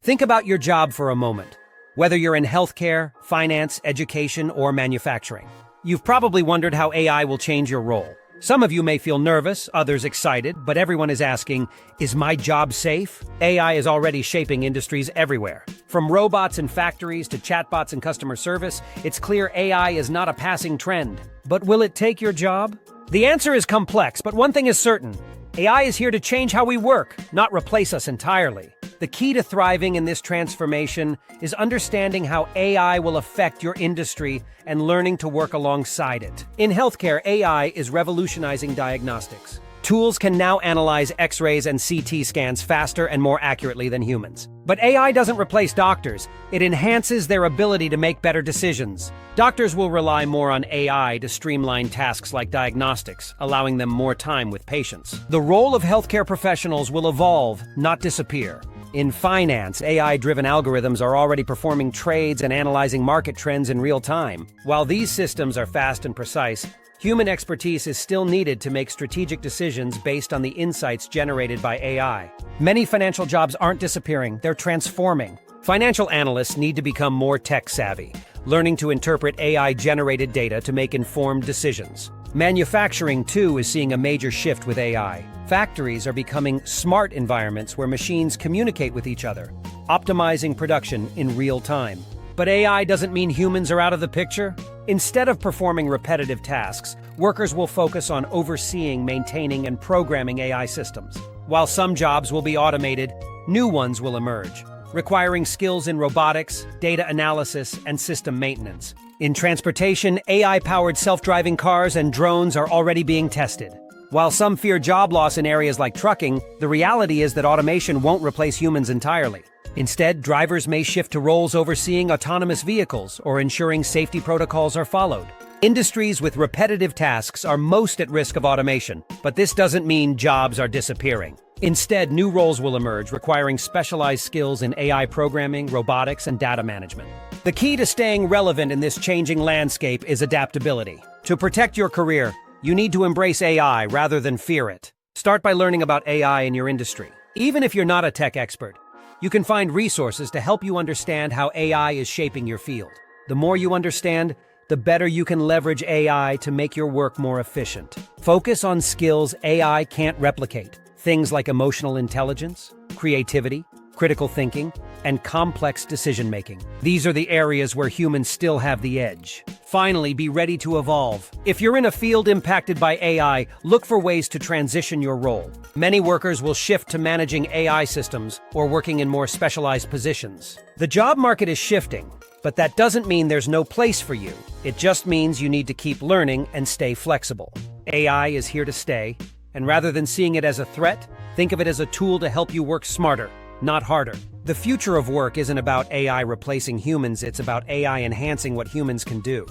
Think about your job for a moment. Whether you're in healthcare, finance, education, or manufacturing, you've probably wondered how AI will change your role. Some of you may feel nervous, others excited, but everyone is asking, is my job safe? AI is already shaping industries everywhere. From robots in factories to chatbots in customer service, it's clear AI is not a passing trend. But will it take your job? The answer is complex, but one thing is certain. AI is here to change how we work, not replace us entirely. The key to thriving in this transformation is understanding how AI will affect your industry and learning to work alongside it. In healthcare, AI is revolutionizing diagnostics. Tools can now analyze X-rays and CT scans faster and more accurately than humans. But AI doesn't replace doctors. It enhances their ability to make better decisions. Doctors will rely more on AI to streamline tasks like diagnostics, allowing them more time with patients. The role of healthcare professionals will evolve, not disappear. In finance, AI-driven algorithms are already performing trades and analyzing market trends in real time. While these systems are fast and precise, human expertise is still needed to make strategic decisions based on the insights generated by AI. Many financial jobs aren't disappearing, they're transforming. Financial analysts need to become more tech-savvy, learning to interpret AI-generated data to make informed decisions. Manufacturing, too, is seeing a major shift with AI. Factories are becoming smart environments where machines communicate with each other, optimizing production in real time. But AI doesn't mean humans are out of the picture. Instead of performing repetitive tasks, workers will focus on overseeing, maintaining, and programming AI systems. While some jobs will be automated, new ones will emerge, requiring skills in robotics, data analysis, and system maintenance. In transportation, AI-powered self-driving cars and drones are already being tested. While some fear job loss in areas like trucking, the reality is that automation won't replace humans entirely. Instead, drivers may shift to roles overseeing autonomous vehicles or ensuring safety protocols are followed. Industries with repetitive tasks are most at risk of automation, but this doesn't mean jobs are disappearing. Instead, new roles will emerge requiring specialized skills in AI programming, robotics, and data management. The key to staying relevant in this changing landscape is adaptability. To protect your career, you need to embrace AI rather than fear it. Start by learning about AI in your industry. Even if you're not a tech expert, you can find resources to help you understand how AI is shaping your field. The more you understand, the better you can leverage AI to make your work more efficient. Focus on skills AI can't replicate. Things like emotional intelligence, creativity, critical thinking, and complex decision-making. These are the areas where humans still have the edge. Finally, be ready to evolve. If you're in a field impacted by AI, look for ways to transition your role. Many workers will shift to managing AI systems or working in more specialized positions. The job market is shifting, but that doesn't mean there's no place for you. It just means you need to keep learning and stay flexible. AI is here to stay, and rather than seeing it as a threat, think of it as a tool to help you work smarter, not harder. The future of work isn't about AI replacing humans, it's about AI enhancing what humans can do.